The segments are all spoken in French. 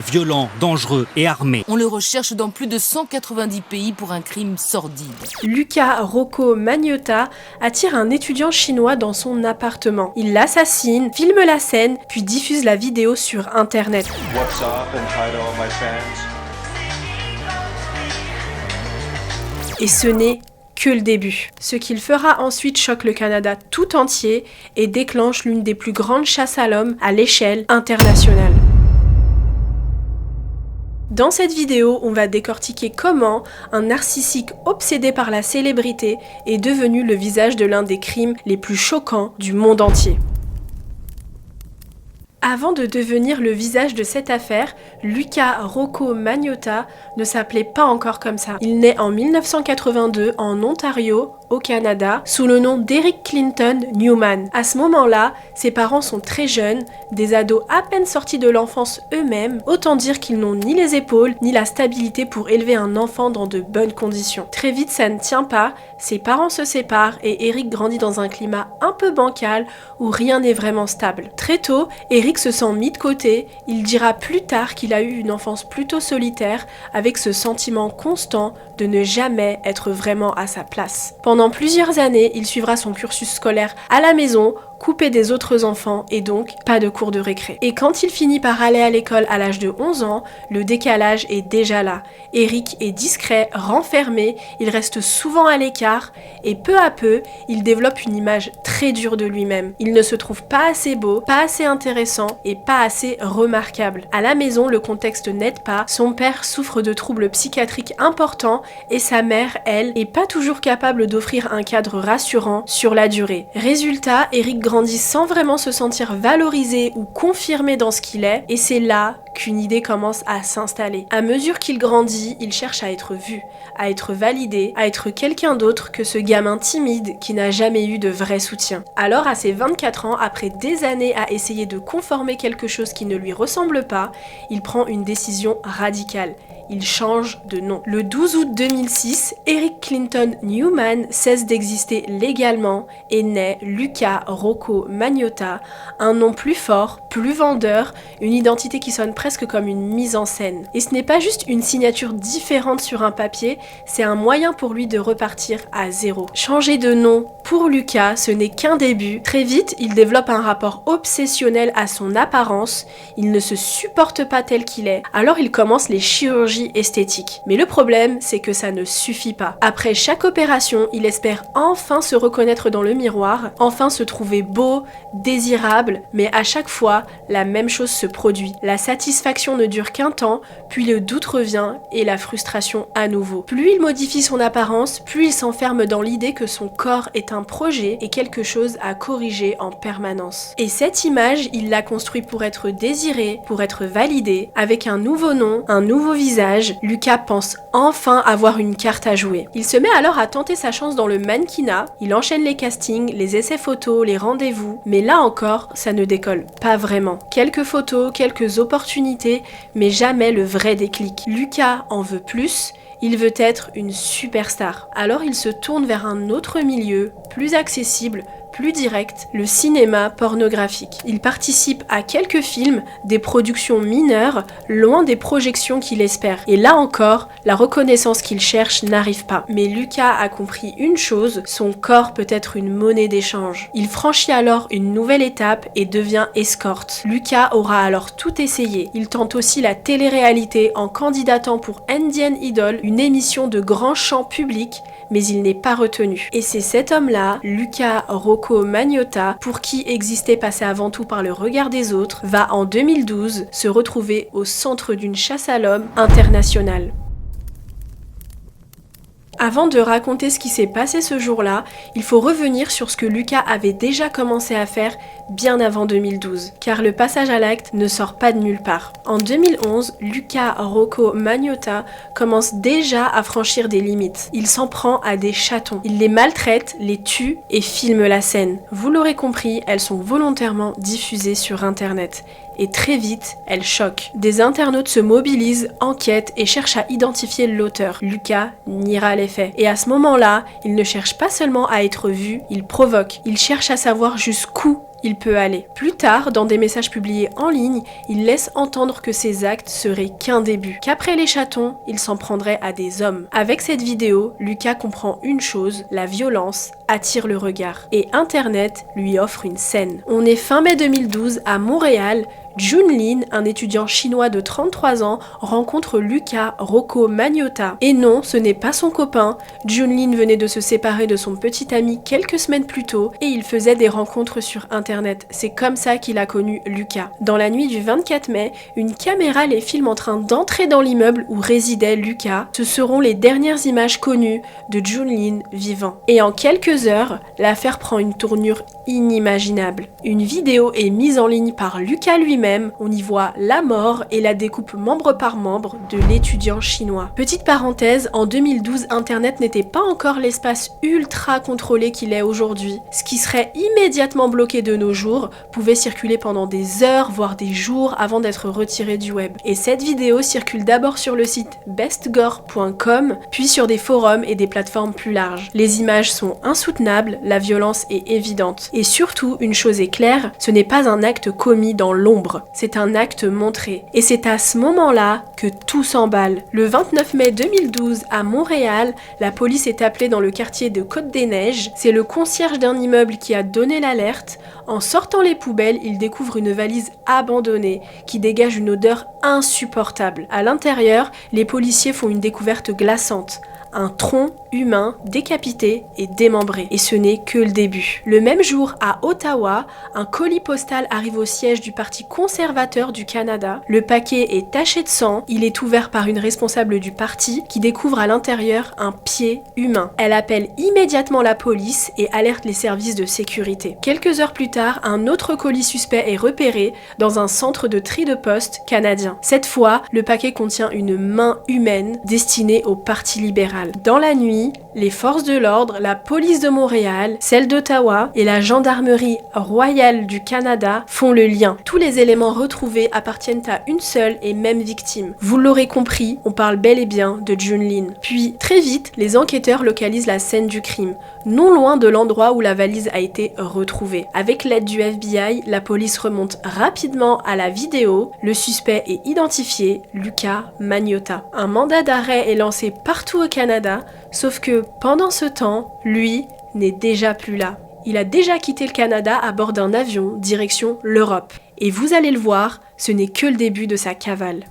Violent, dangereux et armé. On le recherche dans plus de 190 pays pour un crime sordide. Luca Rocco Magnotta attire un étudiant chinois dans son appartement. Il l'assassine, filme la scène, puis diffuse la vidéo sur internet. What's up and hi to all my fans. Et ce n'est que le début. Ce qu'il fera ensuite choque le Canada tout entier et déclenche l'une des plus grandes chasses à l'homme à l'échelle internationale. Dans cette vidéo, on va décortiquer comment un narcissique obsédé par la célébrité est devenu le visage de l'un des crimes les plus choquants du monde entier. Avant de devenir le visage de cette affaire, Luca Rocco Magnotta ne s'appelait pas encore comme ça. Il naît en 1982 en Ontario, au Canada, sous le nom d'Eric Clinton Newman. À ce moment-là, ses parents sont très jeunes, des ados à peine sortis de l'enfance eux-mêmes, autant dire qu'ils n'ont ni les épaules ni la stabilité pour élever un enfant dans de bonnes conditions. Très vite, ça ne tient pas, ses parents se séparent et Eric grandit dans un climat un peu bancal où rien n'est vraiment stable. Très tôt, Eric se sent mis de côté, il dira plus tard qu'il a eu une enfance plutôt solitaire avec ce sentiment constant de ne jamais être vraiment à sa place. Pendant plusieurs années, il suivra son cursus scolaire à la maison, coupé des autres enfants et donc pas de cours de récré. Et quand il finit par aller à l'école à l'âge de 11 ans, le décalage est déjà là. Eric est discret, renfermé, il reste souvent à l'écart et peu à peu, il développe une image très dure de lui-même. Il ne se trouve pas assez beau, pas assez intéressant et pas assez remarquable. À la maison, le contexte n'aide pas, son père souffre de troubles psychiatriques importants et sa mère, elle, est pas toujours capable d'offrir un cadre rassurant sur la durée. Résultat, Eric grandit sans vraiment se sentir valorisé ou confirmé dans ce qu'il est, et c'est là qu'une idée commence à s'installer. À mesure qu'il grandit, il cherche à être vu, à être validé, à être quelqu'un d'autre que ce gamin timide qui n'a jamais eu de vrai soutien. Alors à ses 24 ans, après des années à essayer de conformer quelque chose qui ne lui ressemble pas, il prend une décision radicale. Il change de nom. Le 12 août 2006, Eric Clinton Newman cesse d'exister légalement et naît Luca Rocco Magnotta, un nom plus fort, plus vendeur, une identité qui sonne presque comme une mise en scène. Et ce n'est pas juste une signature différente sur un papier, c'est un moyen pour lui de repartir à zéro. Changer de nom pour Luca, ce n'est qu'un début. Très vite, il développe un rapport obsessionnel à son apparence, il ne se supporte pas tel qu'il est, alors il commence les chirurgies esthétiques. Mais le problème, c'est que ça ne suffit pas. Après chaque opération, il espère enfin se reconnaître dans le miroir, enfin se trouver beau, désirable, mais à chaque fois, la même chose se produit. La satisfaction ne dure qu'un temps, puis le doute revient et la frustration à nouveau. Plus il modifie son apparence, plus il s'enferme dans l'idée que son corps est un projet et quelque chose à corriger en permanence. Et cette image, il l'a construite pour être désiré, pour être validé, avec un nouveau nom, un nouveau visage. Luca pense enfin avoir une carte à jouer. Il se met alors à tenter sa chance dans le mannequinat, il enchaîne les castings, les essais photos, les rendez-vous, mais là encore, ça ne décolle pas vraiment. Quelques photos, quelques opportunités, mais jamais le vrai déclic. Luca en veut plus, il veut être une superstar. Alors il se tourne vers un autre milieu, plus accessible, plus direct, le cinéma pornographique. Il participe à quelques films, des productions mineures, loin des projections qu'il espère. Et là encore, la reconnaissance qu'il cherche n'arrive pas. Mais Luca a compris une chose, son corps peut être une monnaie d'échange. Il franchit alors une nouvelle étape et devient escorte. Luca aura alors tout essayé. Il tente aussi la télé-réalité en candidatant pour Indian Idol, une émission de grand chant public, mais il n'est pas retenu. Et c'est cet homme-là, Luca Rocco Magnotta, pour qui exister passait avant tout par le regard des autres, va en 2012 se retrouver au centre d'une chasse à l'homme internationale. Avant de raconter ce qui s'est passé ce jour-là, il faut revenir sur ce que Luca avait déjà commencé à faire bien avant 2012, car le passage à l'acte ne sort pas de nulle part. En 2011, Luca Rocco Magnotta commence déjà à franchir des limites. Il s'en prend à des chatons. Il les maltraite, les tue et filme la scène. Vous l'aurez compris, elles sont volontairement diffusées sur internet. Et très vite, elle choque. Des internautes se mobilisent, enquêtent et cherchent à identifier l'auteur. Luca niera les faits. Et à ce moment-là, il ne cherche pas seulement à être vu, il provoque. Il cherche à savoir jusqu'où il peut aller. Plus tard, dans des messages publiés en ligne, il laisse entendre que ses actes seraient qu'un début, qu'après les chatons, il s'en prendrait à des hommes. Avec cette vidéo, Lucas comprend une chose, la violence attire le regard. Et Internet lui offre une scène. On est fin mai 2012 à Montréal. Junlin, un étudiant chinois de 33 ans, rencontre Lucas Rocco Magnotta. Et non, ce n'est pas son copain. Junlin venait de se séparer de son petit ami quelques semaines plus tôt et il faisait des rencontres sur internet. C'est comme ça qu'il a connu Lucas. Dans la nuit du 24 mai, une caméra les filme en train d'entrer dans l'immeuble où résidait Lucas. Ce seront les dernières images connues de Junlin vivant. Et en quelques heures, l'affaire prend une tournure inimaginable. Une vidéo est mise en ligne par Lucas lui-même. On y voit la mort et la découpe membre par membre de l'étudiant chinois. Petite parenthèse, en 2012, Internet n'était pas encore l'espace ultra contrôlé qu'il est aujourd'hui. Ce qui serait immédiatement bloqué de nos jours pouvait circuler pendant des heures, voire des jours avant d'être retiré du web. Et cette vidéo circule d'abord sur le site bestgore.com, puis sur des forums et des plateformes plus larges. Les images sont insoutenables, la violence est évidente. Et surtout, une chose est claire, ce n'est pas un acte commis dans l'ombre. C'est un acte montré. Et c'est à ce moment-là que tout s'emballe. Le 29 mai 2012, à Montréal, la police est appelée dans le quartier de Côte-des-Neiges. C'est le concierge d'un immeuble qui a donné l'alerte. En sortant les poubelles, il découvre une valise abandonnée qui dégage une odeur insupportable. À l'intérieur, les policiers font une découverte glaçante. Un tronc humain décapité et démembré. Et ce n'est que le début. Le même jour, à Ottawa, un colis postal arrive au siège du Parti conservateur du Canada. Le paquet est taché de sang. Il est ouvert par une responsable du parti qui découvre à l'intérieur un pied humain. Elle appelle immédiatement la police et alerte les services de sécurité. Quelques heures plus tard, un autre colis suspect est repéré dans un centre de tri de poste canadien. Cette fois, le paquet contient une main humaine destinée au Parti libéral. Dans la nuit, les forces de l'ordre, la police de Montréal, celle d'Ottawa et la gendarmerie royale du Canada font le lien. Tous les éléments retrouvés appartiennent à une seule et même victime. Vous l'aurez compris, on parle bel et bien de Junlin. Puis, très vite, les enquêteurs localisent la scène du crime, non loin de l'endroit où la valise a été retrouvée. Avec l'aide du FBI, la police remonte rapidement à la vidéo. Le suspect est identifié, Lucas Magnotta. Un mandat d'arrêt est lancé partout au Canada, sauf que pendant ce temps, lui n'est déjà plus là. Il a déjà quitté le Canada à bord d'un avion direction l'Europe. Et vous allez le voir, ce n'est que le début de sa cavale.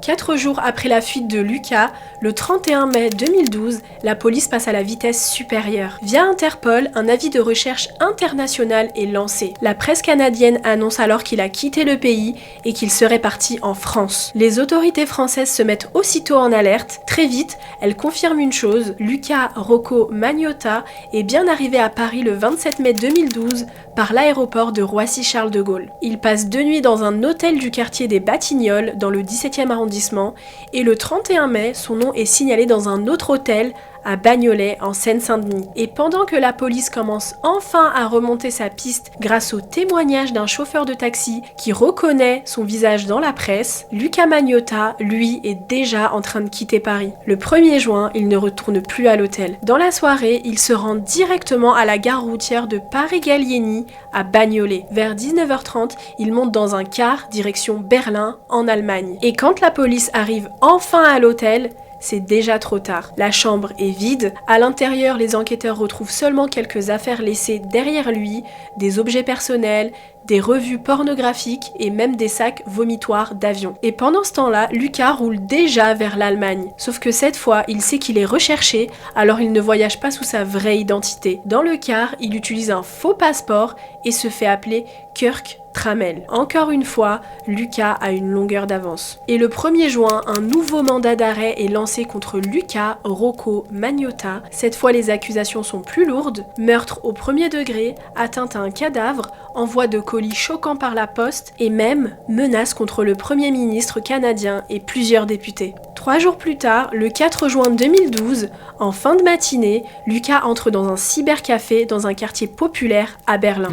4 jours après la fuite de Lucas, le 31 mai 2012, la police passe à la vitesse supérieure. Via Interpol, un avis de recherche international est lancé. La presse canadienne annonce alors qu'il a quitté le pays et qu'il serait parti en France. Les autorités françaises se mettent aussitôt en alerte. Très vite, elles confirment une chose, Lucas Rocco Magnotta est bien arrivé à Paris le 27 mai 2012 par l'aéroport de Roissy-Charles de Gaulle. Il passe 2 nuits dans un hôtel du quartier des Batignolles, dans le 17e arrondissement, et le 31 mai, son nom est signalé dans un autre hôtel à Bagnolet, en Seine-Saint-Denis. Et pendant que la police commence enfin à remonter sa piste grâce au témoignage d'un chauffeur de taxi qui reconnaît son visage dans la presse, Lucas Magnotta, lui, est déjà en train de quitter Paris. Le 1er juin, il ne retourne plus à l'hôtel. Dans la soirée, il se rend directement à la gare routière de Paris-Gallieni, à Bagnolet. Vers 19h30, il monte dans un car direction Berlin, en Allemagne. Et quand la police arrive enfin à l'hôtel, c'est déjà trop tard. La chambre est vide. À l'intérieur, les enquêteurs retrouvent seulement quelques affaires laissées derrière lui, des objets personnels, des revues pornographiques et même des sacs vomitoires d'avion. Et pendant ce temps-là, Lucas roule déjà vers l'Allemagne. Sauf que cette fois, il sait qu'il est recherché, alors il ne voyage pas sous sa vraie identité. Dans le car, il utilise un faux passeport et se fait appeler Kirk Trammell. Encore une fois, Lucas a une longueur d'avance. Et le 1er juin, un nouveau mandat d'arrêt est lancé contre Lucas Rocco Magnotta. Cette fois, les accusations sont plus lourdes. Meurtre au 1er degré, atteinte à un cadavre, envoi de colis choquants par la poste et même menace contre le Premier ministre canadien et plusieurs députés. 3 jours plus tard, le 4 juin 2012, en fin de matinée, Lucas entre dans un cybercafé dans un quartier populaire à Berlin.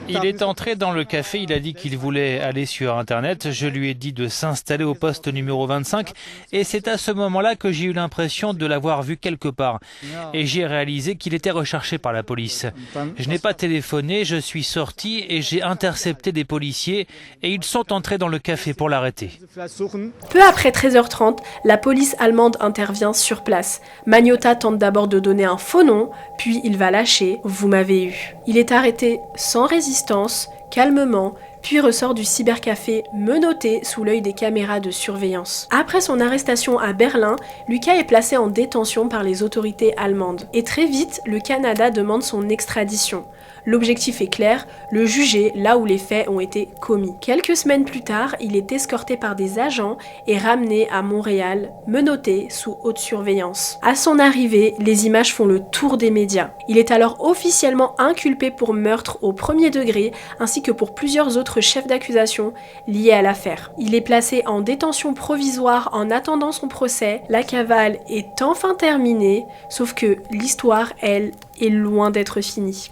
Il est entré dans le café, il a dit qu'il voulait aller sur Internet. Je lui ai dit de s'installer au poste numéro 25 et c'est à ce moment-là que j'ai eu l'impression de l'avoir vu quelque part. Et j'ai réalisé qu'il était recherché par la police. Je n'ai pas téléphoné, je suis sorti et j'ai intercepté des policiers et ils sont entrés dans le café pour l'arrêter. Peu après 13h30, la police allemande intervient sur place. Magnotta tente d'abord de donner un faux nom, puis il va lâcher « Vous m'avez eu ». Il est arrêté sans résistance, calmement, puis ressort du cybercafé menotté sous l'œil des caméras de surveillance. Après son arrestation à Berlin, Lucas est placé en détention par les autorités allemandes. Et très vite, le Canada demande son extradition. L'objectif est clair, le juger là où les faits ont été commis. Quelques semaines plus tard, il est escorté par des agents et ramené à Montréal, menotté sous haute surveillance. À son arrivée, les images font le tour des médias. Il est alors officiellement inculpé pour meurtre au premier degré, ainsi que pour plusieurs autres chefs d'accusation liés à l'affaire. Il est placé en détention provisoire en attendant son procès. La cavale est enfin terminée, sauf que l'histoire, elle, est loin d'être finie.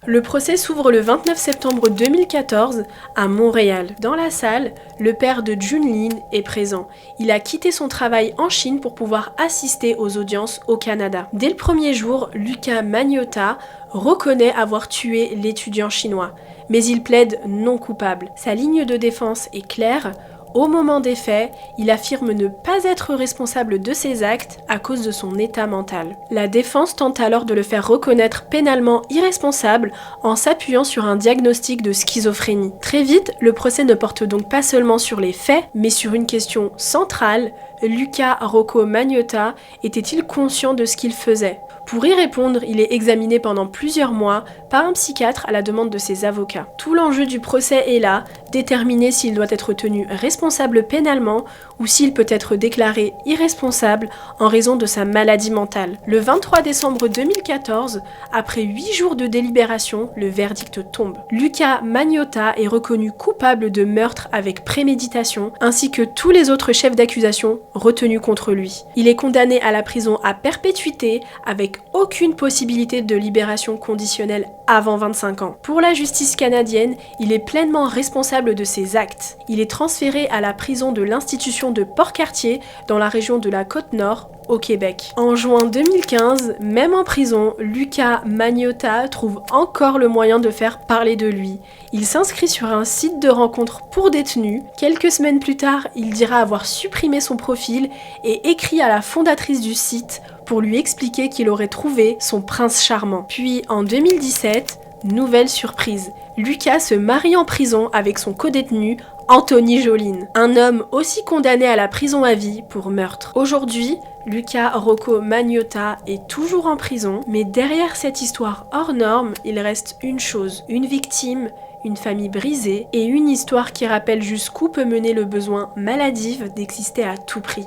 Le procès s'ouvre le 29 septembre 2014 à Montréal. Dans la salle, le père de Junlin est présent. Il a quitté son travail en Chine pour pouvoir assister aux audiences au Canada. Dès le premier jour, Lucas Magnotta reconnaît avoir tué l'étudiant chinois, mais il plaide non coupable. Sa ligne de défense est claire. Au moment des faits, il affirme ne pas être responsable de ses actes à cause de son état mental. La défense tente alors de le faire reconnaître pénalement irresponsable en s'appuyant sur un diagnostic de schizophrénie. Très vite, le procès ne porte donc pas seulement sur les faits, mais sur une question centrale: Lucas Rocco Magnotta était-il conscient de ce qu'il faisait ? Pour y répondre, il est examiné pendant plusieurs mois par un psychiatre à la demande de ses avocats. Tout l'enjeu du procès est là, déterminer s'il doit être tenu responsable pénalement ou s'il peut être déclaré irresponsable en raison de sa maladie mentale. Le 23 décembre 2014, après 8 jours de délibération, le verdict tombe. Lucas Magnotta est reconnu coupable de meurtre avec préméditation, ainsi que tous les autres chefs d'accusation retenus contre lui. Il est condamné à la prison à perpétuité avec aucune possibilité de libération conditionnelle avant 25 ans. Pour la justice canadienne, il est pleinement responsable de ses actes. Il est transféré à la prison de l'institution de Port-Cartier dans la région de la Côte-Nord, au Québec. En juin 2015, même en prison, Lucas Magnotta trouve encore le moyen de faire parler de lui. Il s'inscrit sur un site de rencontre pour détenus. Quelques semaines plus tard, il dira avoir supprimé son profil et écrit à la fondatrice du site pour lui expliquer qu'il aurait trouvé son prince charmant. Puis en 2017, nouvelle surprise, Lucas se marie en prison avec son codétenu Anthony Jolin, un homme aussi condamné à la prison à vie pour meurtre. Aujourd'hui, Lucas Rocco Magnotta est toujours en prison, mais derrière cette histoire hors norme, il reste une chose, une victime, une famille brisée et une histoire qui rappelle jusqu'où peut mener le besoin maladif d'exister à tout prix.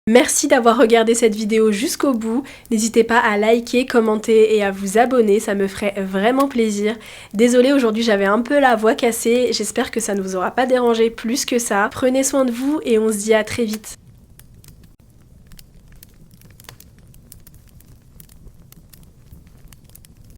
Merci d'avoir regardé cette vidéo jusqu'au bout. N'hésitez pas à liker, commenter et à vous abonner, ça me ferait vraiment plaisir. Désolée, aujourd'hui j'avais un peu la voix cassée, j'espère que ça ne vous aura pas dérangé plus que ça. Prenez soin de vous et on se dit à très vite.